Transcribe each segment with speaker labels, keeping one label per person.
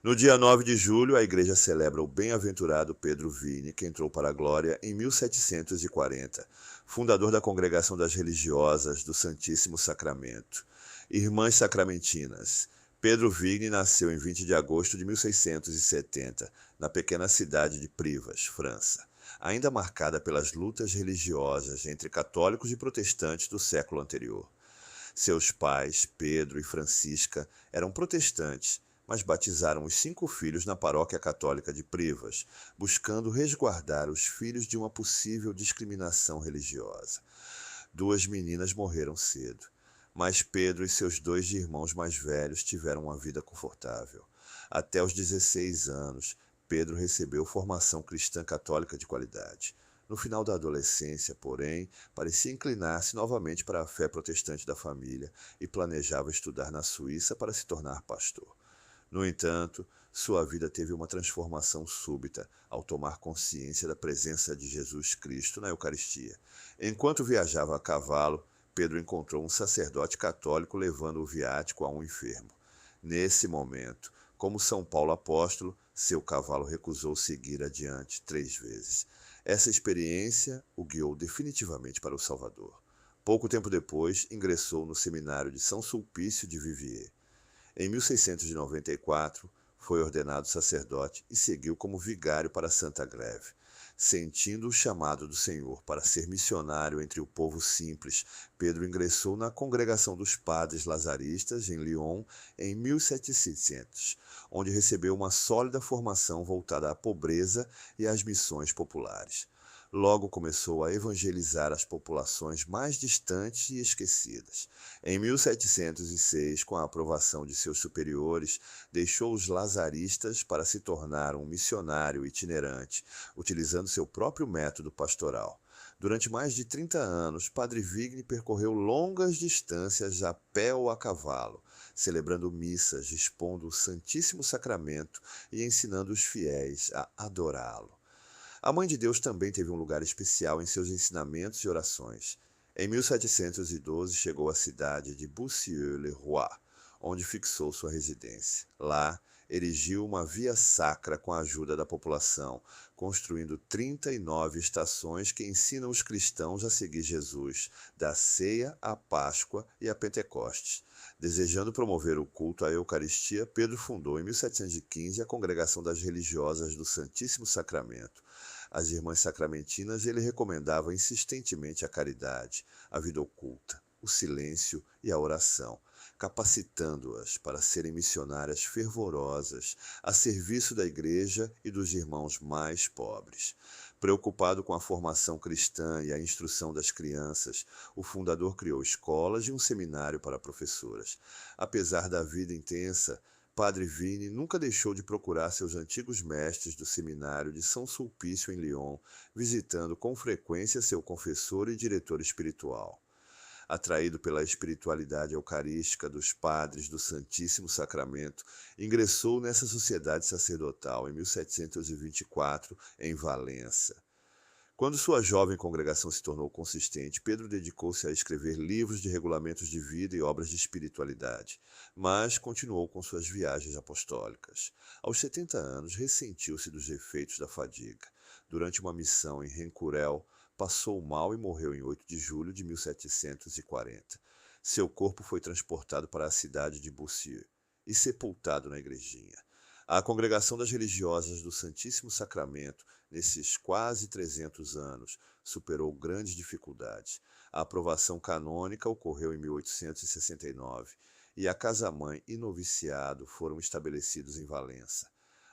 Speaker 1: No dia 9 de julho, a igreja celebra o bem-aventurado Pedro Vini, que entrou para a glória em 1740, fundador da Congregação das Religiosas do Santíssimo Sacramento. Irmãs Sacramentinas. Pedro Vini nasceu em 20 de agosto de 1670, na pequena cidade de Privas, França, ainda marcada pelas lutas religiosas entre católicos e protestantes do século anterior. Seus pais, Pedro e Francisca, eram protestantes, mas batizaram os 5 filhos na paróquia católica de Privas, buscando resguardar os filhos de uma possível discriminação religiosa. 2 meninas morreram cedo, mas Pedro e seus 2 irmãos mais velhos tiveram uma vida confortável. Até os 16 anos, Pedro recebeu formação cristã católica de qualidade. No final da adolescência, porém, parecia inclinar-se novamente para a fé protestante da família e planejava estudar na Suíça para se tornar pastor. No entanto, sua vida teve uma transformação súbita ao tomar consciência da presença de Jesus Cristo na Eucaristia. Enquanto viajava a cavalo, Pedro encontrou um sacerdote católico levando o viático a um enfermo. Nesse momento, como São Paulo apóstolo, seu cavalo recusou seguir adiante 3 vezes. Essa experiência o guiou definitivamente para o Salvador. Pouco tempo depois, ingressou no seminário de São Sulpício de Viviers. Em 1694, foi ordenado sacerdote e seguiu como vigário para Santa Greve. Sentindo o chamado do Senhor para ser missionário entre o povo simples, Pedro ingressou na Congregação dos Padres Lazaristas, em Lyon, em 1700, onde recebeu uma sólida formação voltada à pobreza e às missões populares. Logo começou a evangelizar as populações mais distantes e esquecidas. Em 1706, com a aprovação de seus superiores, deixou os lazaristas para se tornar um missionário itinerante, utilizando seu próprio método pastoral. Durante mais de 30 anos, Padre Vigni percorreu longas distâncias a pé ou a cavalo, celebrando missas, expondo o Santíssimo Sacramento e ensinando os fiéis a adorá-lo. A Mãe de Deus também teve um lugar especial em seus ensinamentos e orações. Em 1712 chegou à cidade de Boussieux-le-Roi, onde fixou sua residência. Lá, erigiu uma via sacra com a ajuda da população, construindo 39 estações que ensinam os cristãos a seguir Jesus, da ceia à Páscoa e a Pentecostes. Desejando promover o culto à Eucaristia, Pedro fundou em 1715 a Congregação das Religiosas do Santíssimo Sacramento. Às irmãs sacramentinas ele recomendava insistentemente a caridade, a vida oculta, o silêncio e a oração, capacitando-as para serem missionárias fervorosas a serviço da igreja e dos irmãos mais pobres. Preocupado com a formação cristã e a instrução das crianças, o fundador criou escolas e um seminário para professoras. Apesar da vida intensa, Padre Vini nunca deixou de procurar seus antigos mestres do seminário de São Sulpício em Lyon, visitando com frequência seu confessor e diretor espiritual. Atraído pela espiritualidade eucarística dos padres do Santíssimo Sacramento, ingressou nessa sociedade sacerdotal em 1724, em Valença. Quando sua jovem congregação se tornou consistente, Pedro dedicou-se a escrever livros de regulamentos de vida e obras de espiritualidade, mas continuou com suas viagens apostólicas. Aos 70 anos, ressentiu-se dos efeitos da fadiga. Durante uma missão em Rencurel, passou mal e morreu em 8 de julho de 1740. Seu corpo foi transportado para a cidade de Boussieux e sepultado na igrejinha. A Congregação das Religiosas do Santíssimo Sacramento, nesses quase 300 anos, superou grandes dificuldades. A aprovação canônica ocorreu em 1869 e a casa-mãe e noviciado foram estabelecidos em Valença.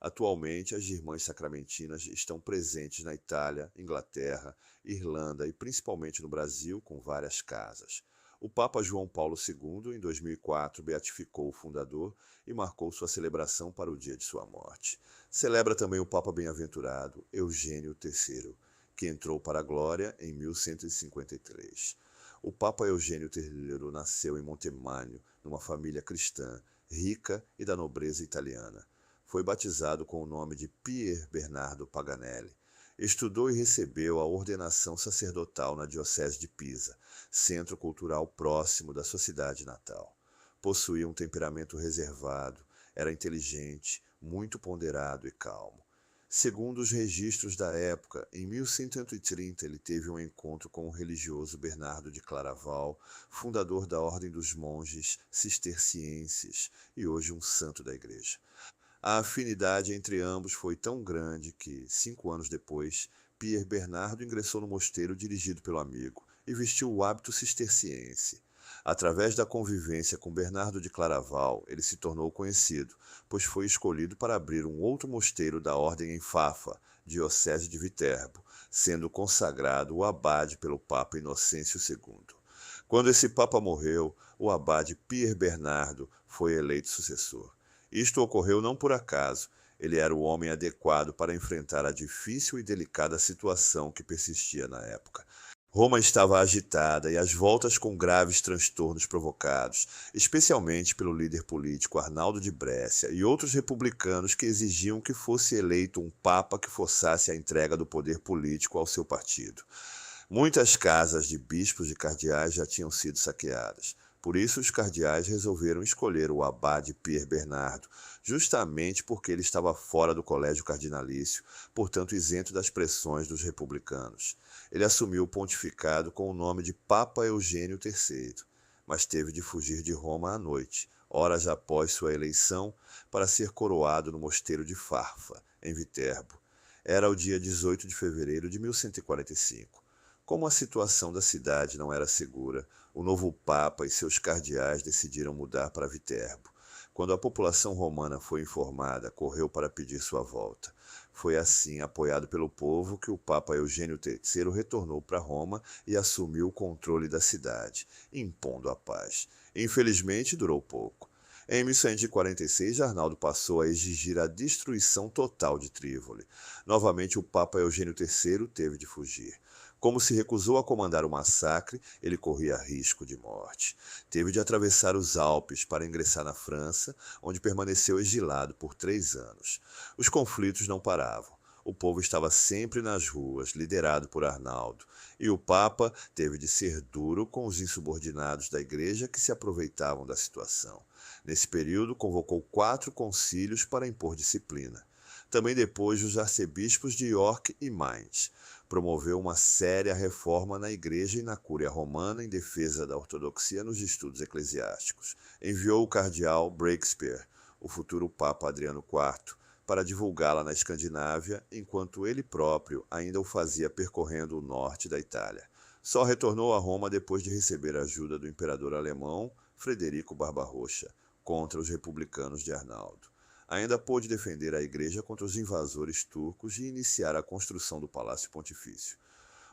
Speaker 1: Atualmente, as irmãs sacramentinas estão presentes na Itália, Inglaterra, Irlanda e principalmente no Brasil, com várias casas. O Papa João Paulo II, em 2004, beatificou o fundador e marcou sua celebração para o dia de sua morte. Celebra também o Papa Bem-aventurado Eugênio III, que entrou para a glória em 1153. O Papa Eugênio III nasceu em Montemagno, numa família cristã, rica e da nobreza italiana. Foi batizado com o nome de Pier Bernardo Paganelli. Estudou e recebeu a ordenação sacerdotal na Diocese de Pisa, centro cultural próximo da sua cidade natal. Possuía um temperamento reservado, era inteligente, muito ponderado e calmo. Segundo os registros da época, em 1130 ele teve um encontro com o religioso Bernardo de Claraval, fundador da Ordem dos Monges Cistercienses e hoje um santo da Igreja. A afinidade entre ambos foi tão grande que, 5 anos depois, Pier Bernardo ingressou no mosteiro dirigido pelo amigo e vestiu o hábito cisterciense. Através da convivência com Bernardo de Claraval, ele se tornou conhecido, pois foi escolhido para abrir um outro mosteiro da ordem em Fafa, diocese de Viterbo, sendo consagrado o abade pelo Papa Inocêncio II. Quando esse Papa morreu, o abade Pier Bernardo foi eleito sucessor. Isto ocorreu não por acaso. Ele era o homem adequado para enfrentar a difícil e delicada situação que persistia na época. Roma estava agitada e às voltas com graves transtornos provocados, especialmente pelo líder político Arnaldo de Brescia e outros republicanos que exigiam que fosse eleito um papa que forçasse a entrega do poder político ao seu partido. Muitas casas de bispos e cardeais já tinham sido saqueadas. Por isso, os cardeais resolveram escolher o abade Pier Bernardo, justamente porque ele estava fora do colégio cardinalício, portanto isento das pressões dos republicanos. Ele assumiu o pontificado com o nome de Papa Eugênio III, mas teve de fugir de Roma à noite, horas após sua eleição, para ser coroado no mosteiro de Farfa, em Viterbo. Era o dia 18 de fevereiro de 1145. Como a situação da cidade não era segura, o novo Papa e seus cardeais decidiram mudar para Viterbo. Quando a população romana foi informada, correu para pedir sua volta. Foi assim, apoiado pelo povo, que o Papa Eugênio III retornou para Roma e assumiu o controle da cidade, impondo a paz. Infelizmente, durou pouco. Em 1146, Arnaldo passou a exigir a destruição total de Trípoli. Novamente, o Papa Eugênio III teve de fugir. Como se recusou a comandar o massacre, ele corria risco de morte. Teve de atravessar os Alpes para ingressar na França, onde permaneceu exilado por 3 anos. Os conflitos não paravam. O povo estava sempre nas ruas, liderado por Arnaldo, e o Papa teve de ser duro com os insubordinados da Igreja que se aproveitavam da situação. Nesse período, convocou 4 concílios para impor disciplina. Também depois os arcebispos de York e Mainz. Promoveu uma séria reforma na Igreja e na Cúria Romana em defesa da ortodoxia nos estudos eclesiásticos. Enviou o cardeal Breakspear, o futuro Papa Adriano IV, para divulgá-la na Escandinávia, enquanto ele próprio ainda o fazia percorrendo o norte da Itália. Só retornou a Roma depois de receber a ajuda do imperador alemão Frederico Barbarroxa, contra os republicanos de Arnaldo. Ainda pôde defender a igreja contra os invasores turcos e iniciar a construção do Palácio Pontifício.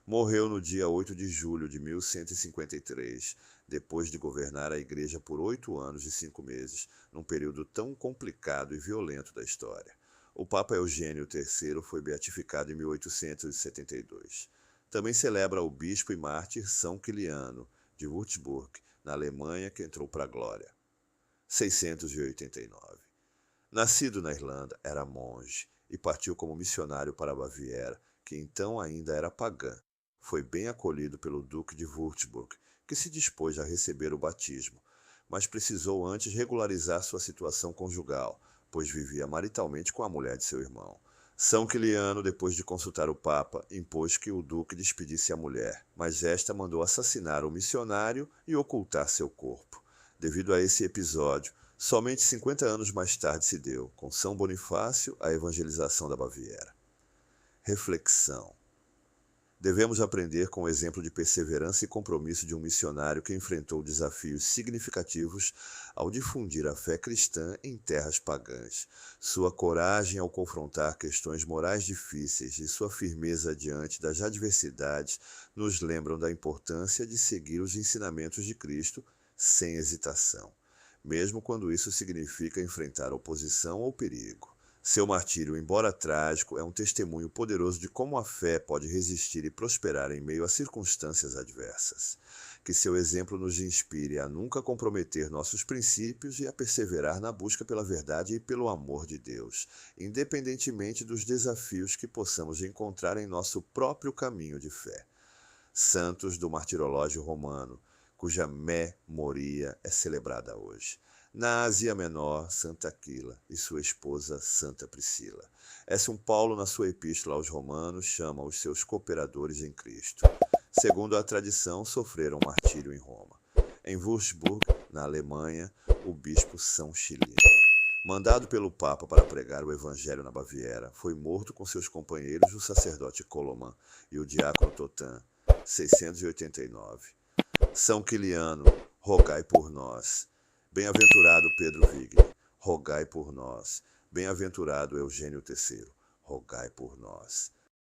Speaker 1: Morreu no dia 8 de julho de 1153, depois de governar a igreja por 8 anos e 5 meses, num período tão complicado e violento da história. O Papa Eugênio III foi beatificado em 1872. Também celebra o bispo e mártir São Quiliano, de Würzburg, na Alemanha, que entrou para a glória. 689. Nascido na Irlanda, era monge e partiu como missionário para a Baviera, que então ainda era pagã. Foi bem acolhido pelo duque de Würzburg, que se dispôs a receber o batismo, mas precisou antes regularizar sua situação conjugal, pois vivia maritalmente com a mulher de seu irmão. São Quiliano, depois de consultar o Papa, impôs que o duque despedisse a mulher, mas esta mandou assassinar o missionário e ocultar seu corpo. Devido a esse episódio, somente 50 anos mais tarde se deu, com São Bonifácio, a evangelização da Baviera. Reflexão. Devemos aprender com o exemplo de perseverança e compromisso de um missionário que enfrentou desafios significativos ao difundir a fé cristã em terras pagãs. Sua coragem ao confrontar questões morais difíceis e sua firmeza diante das adversidades nos lembram da importância de seguir os ensinamentos de Cristo sem hesitação, mesmo quando isso significa enfrentar oposição ou perigo. Seu martírio, embora trágico, é um testemunho poderoso de como a fé pode resistir e prosperar em meio a circunstâncias adversas. Que seu exemplo nos inspire a nunca comprometer nossos princípios e a perseverar na busca pela verdade e pelo amor de Deus, independentemente dos desafios que possamos encontrar em nosso próprio caminho de fé. Santos do Martirológio Romano, cuja memoria é celebrada hoje. Na Ásia Menor, Santa Aquila e sua esposa Santa Priscila. São Paulo, na sua epístola aos Romanos, chama os seus cooperadores em Cristo. Segundo a tradição, sofreram martírio em Roma. Em Würzburg, na Alemanha, o bispo São Chilino, mandado pelo Papa para pregar o Evangelho na Baviera, foi morto com seus companheiros o sacerdote Coloman e o diácono Totan, 689. São Quiliano, rogai por nós. Bem-aventurado Pedro Vigni, rogai por nós. Bem-aventurado Eugênio III, rogai por nós.